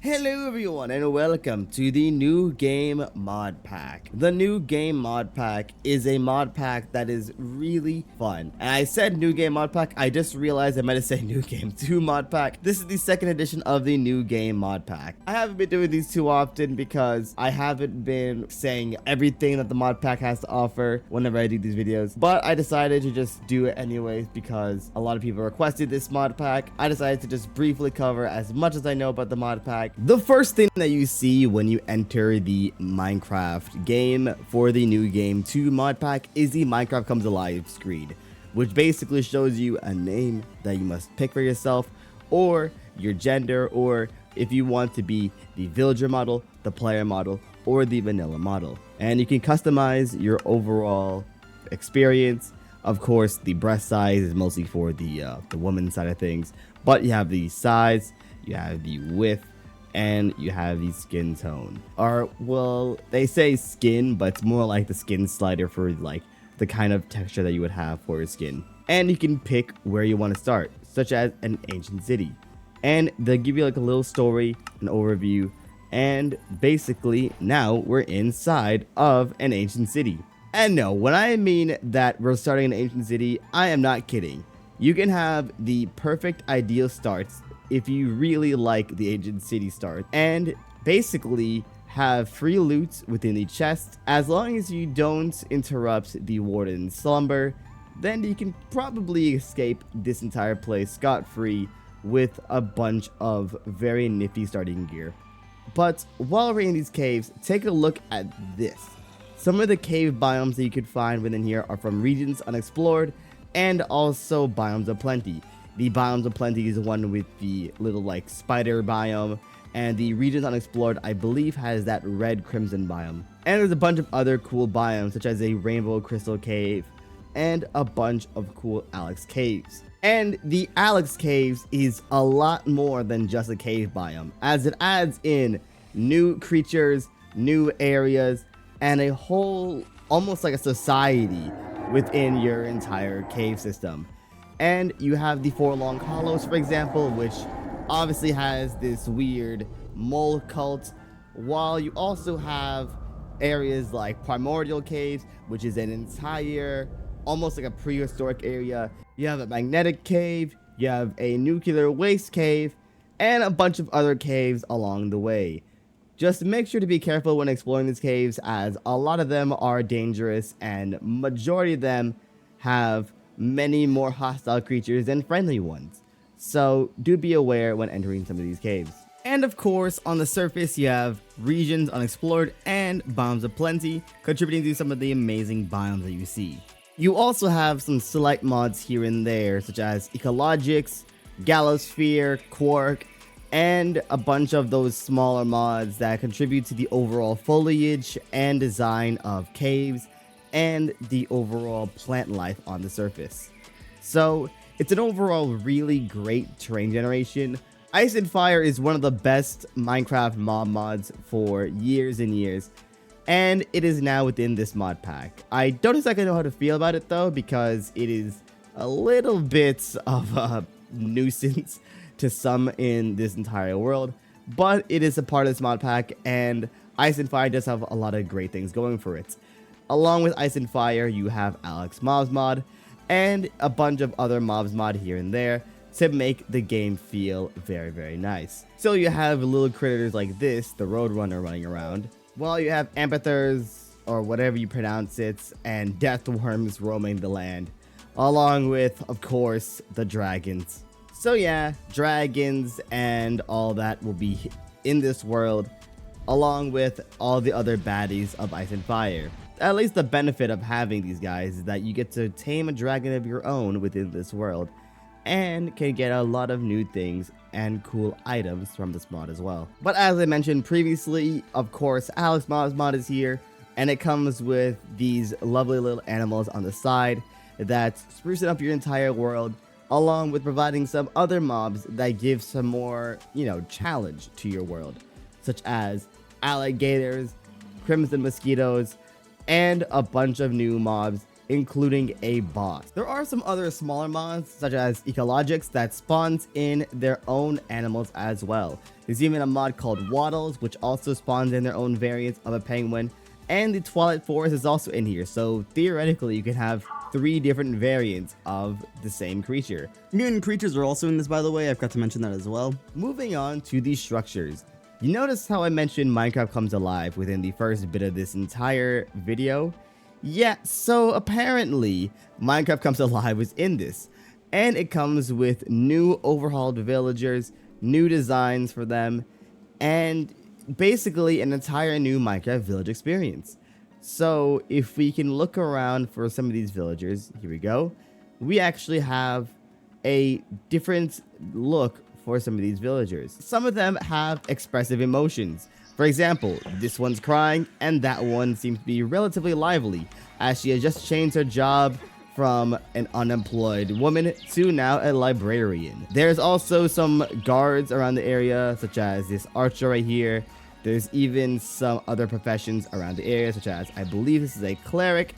Hello everyone and welcome to the new game mod pack. The new game mod pack is a mod pack that is really fun. And I said new game mod pack, I just realized I meant to say new game 2 mod pack. This is the second edition of the new game mod pack. I haven't been doing these too often because I haven't been saying everything that the mod pack has to offer whenever I do these videos. But I decided to just do it anyways because a lot of people requested this mod pack. I decided to just briefly cover as much as I know about the mod pack. The first thing that you see when you enter the Minecraft game for the new game 2 mod pack is the Minecraft Comes Alive screen, which basically shows you a name that you must pick for yourself, or your gender, or if you want to be the villager model, the player model, or the vanilla model. And you can customize your overall experience. Of course, the breast size is mostly for the woman side of things, but you have the size, you have the width, and you have the skin tone. Or, well, they say skin, but it's more like the skin slider for like the kind of texture that you would have for your skin. And you can pick where you want to start, such as an ancient city. And they'll give you like a little story, an overview, and basically now we're inside of an ancient city. And no, when I mean that we're starting an ancient city, I am not kidding. You can have the perfect ideal starts if you really like the ancient city start, and basically have free loot within the chest. As long as you don't interrupt the warden's slumber, then you can probably escape this entire place scot-free with a bunch of very nifty starting gear. But while we're in these caves, take a look at this. Some of the cave biomes that you could find within here are from regions unexplored and also biomes of plenty. The Biomes of Plenty is the one with the little like spider biome, and the regions unexplored I believe has that red crimson biome. And there's a bunch of other cool biomes such as a rainbow crystal cave and a bunch of cool Alex caves. And the Alex caves is a lot more than just a cave biome, as it adds in new creatures, new areas, and a whole almost like a society within your entire cave system. And you have the Forlong Hollows, for example, which obviously has this weird mole cult, while you also have areas like Primordial Caves, which is an entire, almost like a prehistoric area. You have a magnetic cave, you have a nuclear waste cave, and a bunch of other caves along the way. Just make sure to be careful when exploring these caves, as a lot of them are dangerous and majority of them have many more hostile creatures than friendly ones. So do be aware when entering some of these caves. And of course, on the surface you have regions unexplored and biomes of plenty, contributing to some of the amazing biomes that you see. You also have some slight mods here and there, such as Ecologics, Gallosphere, Quark, and a bunch of those smaller mods that contribute to the overall foliage and design of caves and the overall plant life on the surface. So it's an overall really great terrain generation. Ice and Fire is one of the best Minecraft mods for years and years, and it is now within this mod pack. I don't exactly know how to feel about it though, because it is a little bit of a nuisance to some in this entire world, but it is a part of this mod pack, and Ice and Fire does have a lot of great things going for it. Along with Ice and Fire, you have Alex Mobs mod and a bunch of other mobs mod here and there to make the game feel very, very nice. So you have little critters like this, the Roadrunner, running around, while you have Amphithers, or whatever you pronounce it, and Deathworms roaming the land, along with, of course, the dragons. So yeah, dragons and all that will be in this world, along with all the other baddies of Ice and Fire. At least the benefit of having these guys is that you get to tame a dragon of your own within this world, and can get a lot of new things and cool items from this mod as well. But as I mentioned previously, of course, Alex Mobs mod is here, and it comes with these lovely little animals on the side that sprucing up your entire world, along with providing some other mobs that give some more, challenge to your world, such as alligators, crimson mosquitoes, and a bunch of new mobs including a boss. There are some other smaller mods, such as Ecologics, that spawns in their own animals as well. There's even a mod called Waddles, which also spawns in their own variants of a penguin. And the Twilight Forest is also in here, so theoretically you can have 3 different variants of the same creature. Mutant creatures are also in this, by the way. I forgot to mention that as well. Moving on to the structures. You notice how I mentioned Minecraft comes alive within the first bit of this entire video? Yeah, so apparently Minecraft comes alive was in this, and it comes with new overhauled villagers, new designs for them, and basically an entire new Minecraft village experience. So if we can look around for some of these villagers, here we go, we actually have a different look for some of these villagers. Some of them have expressive emotions. For example, this one's crying, and that one seems to be relatively lively, as she has just changed her job from an unemployed woman to now a librarian. There's also some guards around the area, such as this archer right here. There's even some other professions around the area, such as, I believe this is a cleric,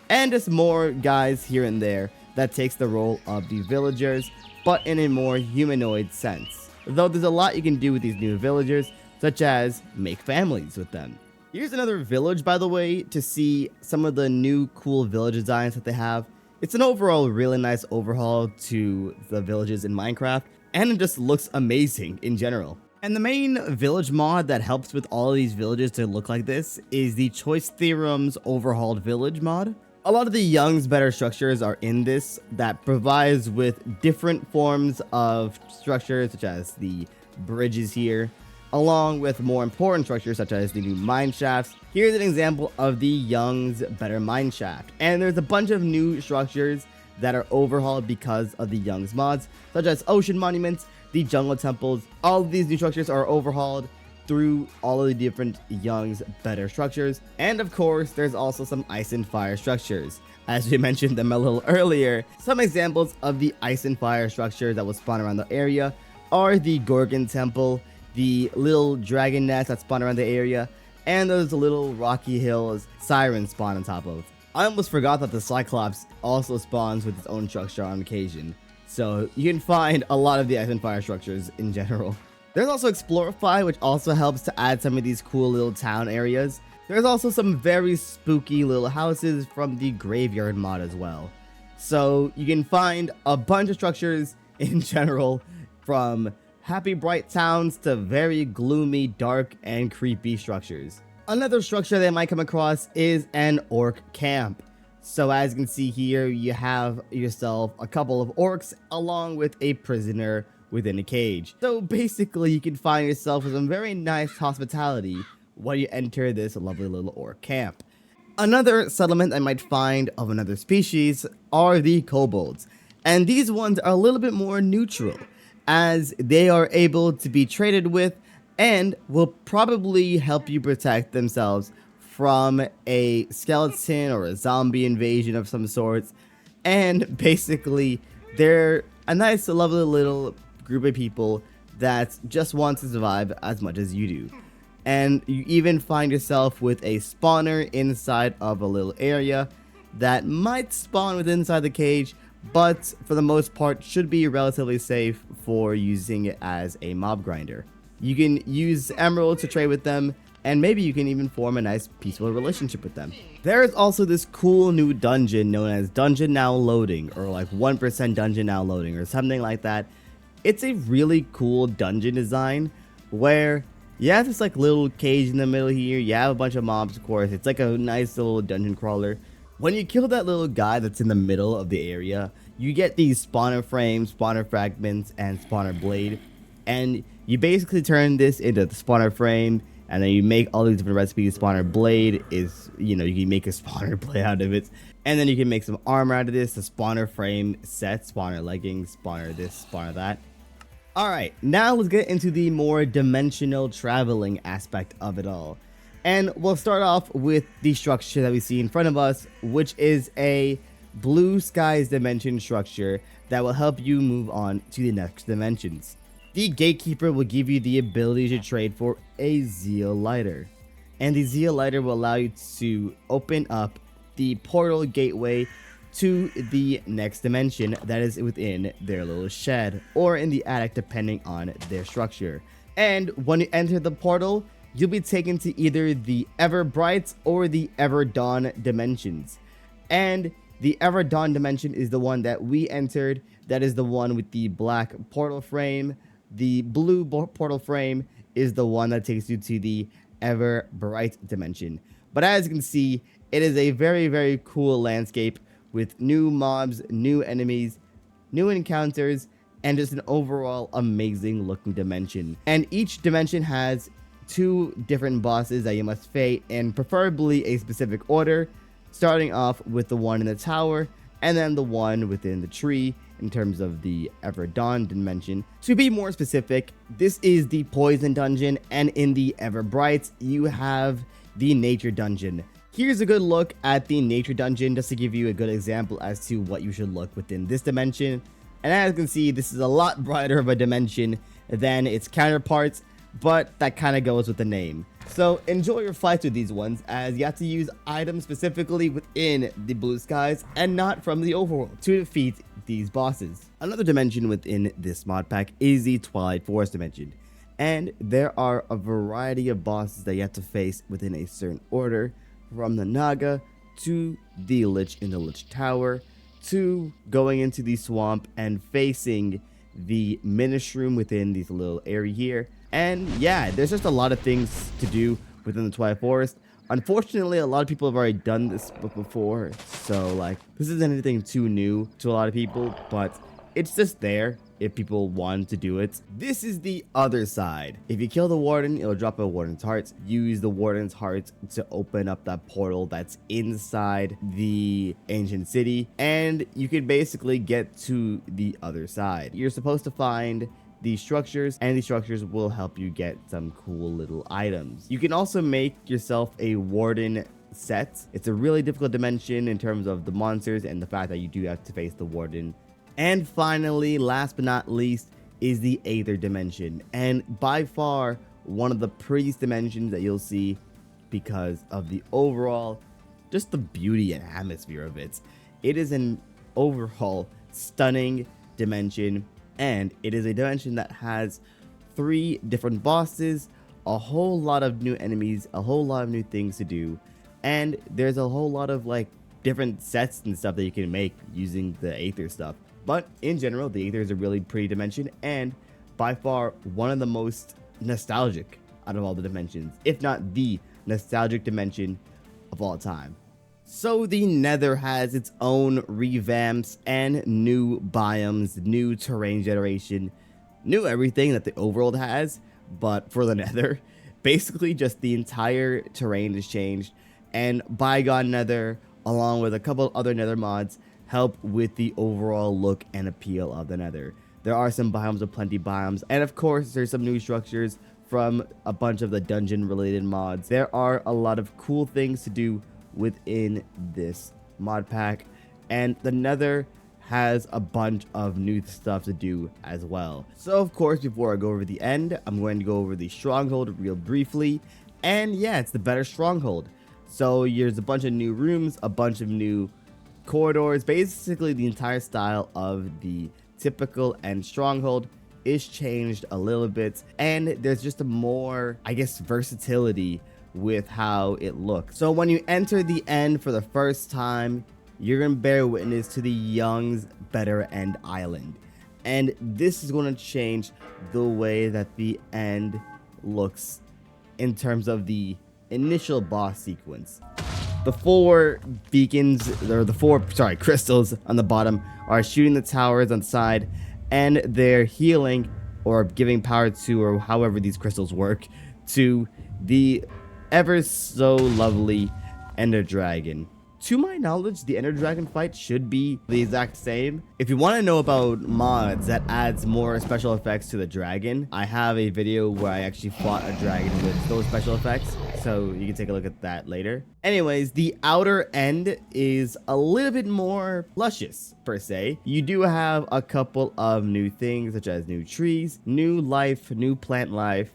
and just more guys here and there that takes the role of the villagers, but in a more humanoid sense. Though there's a lot you can do with these new villagers, such as make families with them. Here's another village, by the way, to see some of the new cool village designs that they have. It's an overall really nice overhaul to the villages in Minecraft, and it just looks amazing in general. And the main village mod that helps with all of these villages to look like this is the Choice Theorem's overhauled village mod. A lot of the Young's better structures are in this that provides with different forms of structures, such as the bridges here, along with more important structures such as the new mine shafts. Here's an example of the Young's better mine shaft. And there's a bunch of new structures that are overhauled because of the Young's mods, such as ocean monuments, the jungle temples. All of these new structures are overhauled through all of the different Young's better structures. And of course, there's also some ice and fire structures. As we mentioned them a little earlier, some examples of the ice and fire structures that will spawn around the area are the Gorgon Temple, the little dragon nest that spawn around the area, and those little rocky hills sirens spawn on top of. I almost forgot that the Cyclops also spawns with its own structure on occasion, so you can find a lot of the ice and fire structures in general. There's also Explorify, which also helps to add some of these cool little town areas. There's also some very spooky little houses from the Graveyard mod as well. So you can find a bunch of structures in general, from happy bright towns to very gloomy, dark, and creepy structures. Another structure that might come across is an orc camp. So as you can see here, you have yourself a couple of orcs along with a prisoner within a cage. So basically you can find yourself with some very nice hospitality when you enter this lovely little orc camp. Another settlement I might find of another species are the kobolds. And these ones are a little bit more neutral, as they are able to be traded with and will probably help you protect themselves from a skeleton or a zombie invasion of some sorts. And basically, they're a nice, lovely little group of people that just want to survive as much as you do. And you even find yourself with a spawner inside of a little area that might spawn within inside the cage, but for the most part should be relatively safe for using it as a mob grinder. You can use emeralds to trade with them, and maybe you can even form a nice peaceful relationship with them. There is also this cool new dungeon known as Dungeon Now Loading, or like 1% Dungeon Now Loading, or something like that. It's a really cool dungeon design where you have this like little cage in the middle here, you have a bunch of mobs, of course. It's like a nice little dungeon crawler. When you kill that little guy that's in the middle of the area, you get these spawner frames, spawner fragments, and spawner blade. And you basically turn this into the spawner frame, and then you make all these different recipes. Spawner blade is, you can make a spawner blade out of it. And then you can make some armor out of this, the spawner frame set, spawner leggings, spawner this, spawner that. Alright, now let's get into the more dimensional traveling aspect of it all. And we'll start off with the structure that we see in front of us, which is a blue skies dimension structure that will help you move on to the next dimensions. The gatekeeper will give you the ability to trade for a zeal lighter, and the zeal lighter will allow you to open up the portal gateway to the next dimension that is within their little shed or in the attic, depending on their structure. And when you enter the portal, you'll be taken to either the Ever Bright or the Ever Dawn dimensions. And the Ever Dawn dimension is the one that we entered. That is the one with the black portal frame. The blue portal frame is the one that takes you to the Ever Bright dimension. But as you can see, it is a very, very cool landscape with new mobs, new enemies, new encounters, and just an overall amazing looking dimension. And each dimension has 2 different bosses that you must fight in preferably a specific order, starting off with the one in the tower and then the one within the tree in terms of the Ever Dawn dimension. To be more specific, this is the Poison Dungeon, and in the Ever Bright, you have the Nature Dungeon. Here's a good look at the Nature Dungeon just to give you a good example as to what you should look within this dimension. And as you can see, this is a lot brighter of a dimension than its counterparts, but that kind of goes with the name. So enjoy your fights with these ones, as you have to use items specifically within the blue skies and not from the overworld to defeat these bosses. Another dimension within this mod pack is the Twilight Forest dimension, and there are a variety of bosses that you have to face within a certain order, from the Naga to the Lich in the Lich Tower to going into the swamp and facing the Ministroom within this little area here. And yeah, there's just a lot of things to do within the Twilight Forest. Unfortunately, a lot of people have already done this before, so like this isn't anything too new to a lot of people, but it's just there if people want to do it. This is the other side. If you kill the warden, it'll drop a warden's heart. Use the warden's heart to open up that portal that's inside the ancient city, and you can basically get to the other side. You're supposed to find these structures, and these structures will help you get some cool little items. You can also make yourself a warden set. It's a really difficult dimension in terms of the monsters and the fact that you do have to face the warden. And finally, last but not least, is the Aether dimension, and by far one of the prettiest dimensions that you'll see because of the overall just the beauty and atmosphere of it. It is an overall stunning dimension, and it is a dimension that has 3 different bosses, a whole lot of new enemies, a whole lot of new things to do, and there's a whole lot of like different sets and stuff that you can make using the Aether stuff. But in general, the Aether is a really pretty dimension, and by far one of the most nostalgic out of all the dimensions, if not the nostalgic dimension of all time. So the Nether has its own revamps and new biomes, new terrain generation, new everything that the overworld has, but for the Nether, basically just the entire terrain is changed, and Bygone Nether, along with a couple other Nether mods, help with the overall look and appeal of the Nether. There are some biomes of plenty biomes, and of course there's some new structures from a bunch of the dungeon related mods. There are a lot of cool things to do within this mod pack, and the Nether has a bunch of new stuff to do as well. So of course, before I go over the end, I'm going to go over the stronghold real briefly, and yeah, it's the better stronghold. So there's a bunch of new rooms, a bunch of new corridors. Basically the entire style of the typical end stronghold is changed a little bit, and there's just a more, I guess, versatility with how it looks. So when you enter the end for the first time, you're gonna bear witness to the Young's Better End Island, and this is going to change the way that the end looks in terms of the initial boss sequence. The 4 beacons, or the 4 crystals on the bottom are shooting the towers on the side, and they're healing or giving power to, or however these crystals work, to the ever so lovely Ender Dragon. To my knowledge, the Ender Dragon fight should be the exact same. If you want to know about mods that adds more special effects to the dragon, I have a video where I actually fought a dragon with those special effects, so you can take a look at that later. Anyways, the outer end is a little bit more luscious, per se. You do have a couple of new things, such as new trees, new life, new plant life,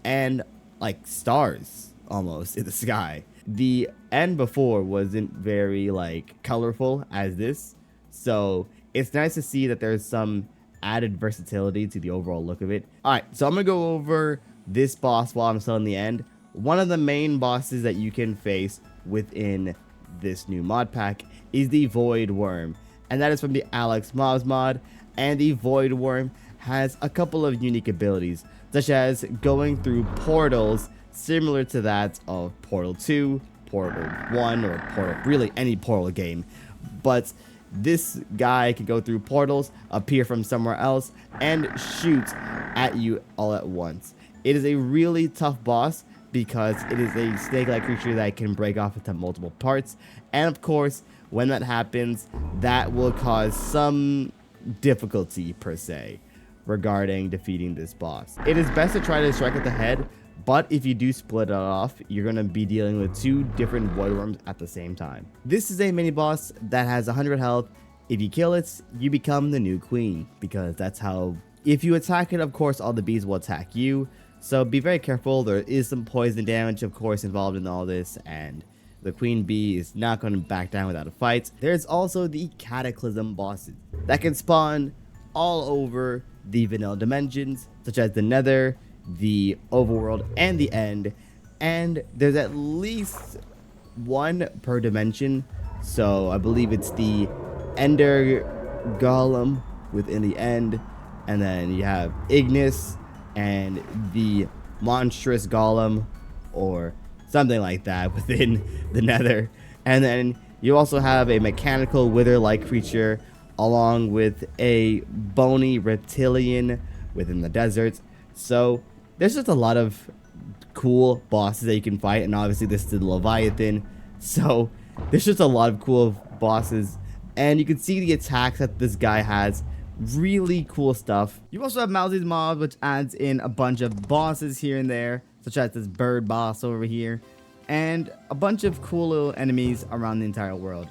and like stars almost in the sky. The end before wasn't very like colorful as this, so it's nice to see that there's some added versatility to the overall look of it. All right, so I'm gonna go over this boss while I'm still in the end. One of the main bosses that you can face within this new mod pack is the Void Worm, and that is from the Alex Mobs mod. And the Void Worm has a couple of unique abilities, such as going through portals similar to that of Portal 2, Portal 1, or Portal, really any Portal game. But this guy can go through portals, appear from somewhere else, and shoot at you all at once. It is a really tough boss because it is a snake-like creature that can break off into multiple parts. And of course, when that happens, that will cause some difficulty per se regarding defeating this boss. It is best to try to strike at the head, but if you do split it off, you're going to be dealing with two different void worms at the same time. This is a mini boss that has 100 health. If you kill it, you become the new queen, because that's how, if you attack it, of course all the bees will attack you. So be very careful. There is some poison damage, of course, involved in all this, and the queen bee is not going to back down without a fight. There's also the cataclysm bosses that can spawn all over the vanilla dimensions, such as the Nether, the overworld, and the end. And there's at least one per dimension, so I believe it's the Ender Golem within the end, and then you have Ignis and the monstrous golem or something like that within the Nether. And then you also have a mechanical wither-like creature along with a bony reptilian within the desert. So there's just a lot of cool bosses that you can fight, and obviously this is the Leviathan, so there's just a lot of cool bosses, and you can see the attacks that this guy has. Really cool stuff. You also have Miscellaneous Mods, which adds in a bunch of bosses here and there, such as this bird boss over here, and a bunch of cool little enemies around the entire world.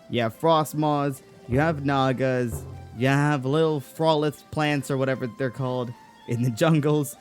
You have frost mods, you have nagas, you have little frolic plants or whatever they're called in the jungles,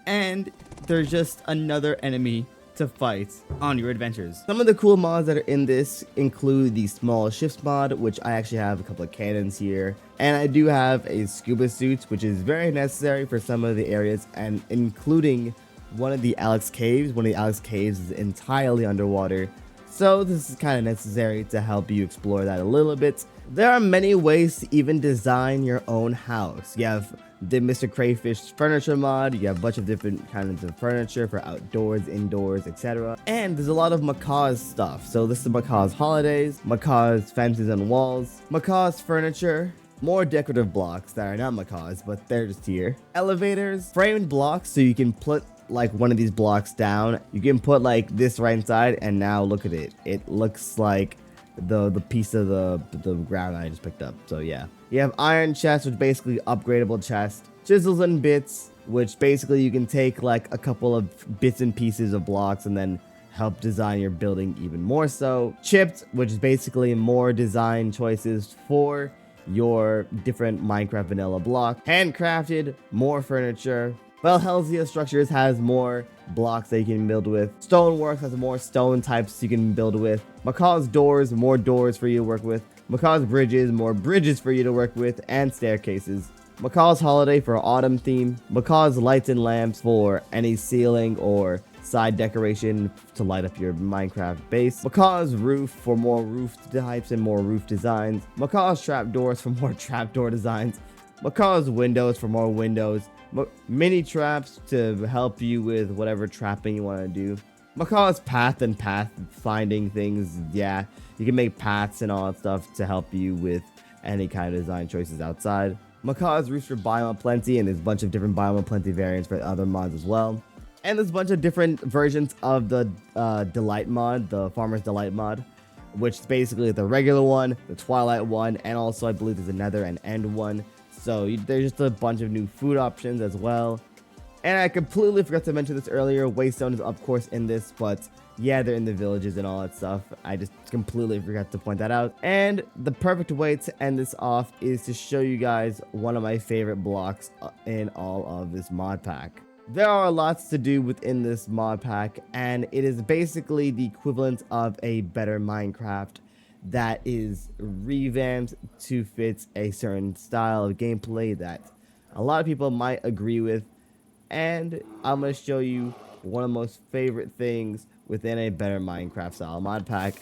and there's just another enemy to fight on your adventures. Some of the cool mods that are in this include the small shifts mod, which I actually have a couple of cannons here, and I do have a scuba suit, which is very necessary for some of the areas, and including one of the Alex caves. One of the Alex caves is entirely underwater, so this is kind of necessary to help you explore that a little bit. There are many ways to even design your own house. You have the Mr. Crayfish furniture mod, you have a bunch of different kinds of furniture for outdoors, indoors, etc. And there's a lot of Macaw's stuff. So this is Macaw's holidays, Macaw's fences and walls, Macaw's furniture, more decorative blocks that are not Macaw's, but they're just here. Elevators, framed blocks, so you can put like one of these blocks down. You can put like this right inside, and now look at it. It looks like the piece of the ground I just picked up. So yeah, you have iron chests, which basically upgradable chest, chisels and bits, which basically you can take like a couple of bits and pieces of blocks and then help design your building even more so. Chipped, which is basically more design choices for your different Minecraft vanilla block. Handcrafted, more furniture. Valhelsia Structures has more blocks that you can build with. Stoneworks has more stone types you can build with. Macaw's Doors, more doors for you to work with. Macaw's Bridges, more bridges for you to work with, and staircases. Macaw's Holiday for autumn theme. Macaw's Lights and Lamps for any ceiling or side decoration to light up your Minecraft base. Macaw's Roof for more roof types and more roof designs. Macaw's Trapdoors for more trapdoor designs. Macaw's Windows for more windows. Mini traps to help you with whatever trapping you want to do. Macaw's Path and path finding things. Yeah, you can make paths and all that stuff to help you with any kind of design choices outside. Macaw's Roofs for Biome Plenty, and there's a bunch of different Biome Plenty variants for other mods as well. And there's a bunch of different versions of the Delight mod, the Farmer's Delight mod, which is basically the regular one, the Twilight one, and also I believe there's another and End one. So there's just a bunch of new food options as well. And I completely forgot to mention this earlier. Waystone is of course in this, but yeah, they're in the villages and all that stuff. I just completely forgot to point that out. And the perfect way to end this off is to show you guys one of my favorite blocks in all of this mod pack. There are lots to do within this mod pack, and it is basically the equivalent of a better Minecraft that is revamped to fit a certain style of gameplay that a lot of people might agree with. And I'm going to show you one of the most favorite things within a better Minecraft style mod pack,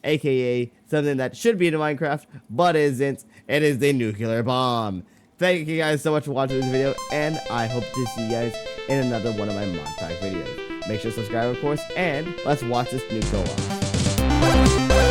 aka something that should be in Minecraft but isn't. It is the nuclear bomb. Thank you guys so much for watching this video, and I hope to see you guys in another one of my mod pack videos. Make sure to subscribe, of course, and let's watch this nuke go off.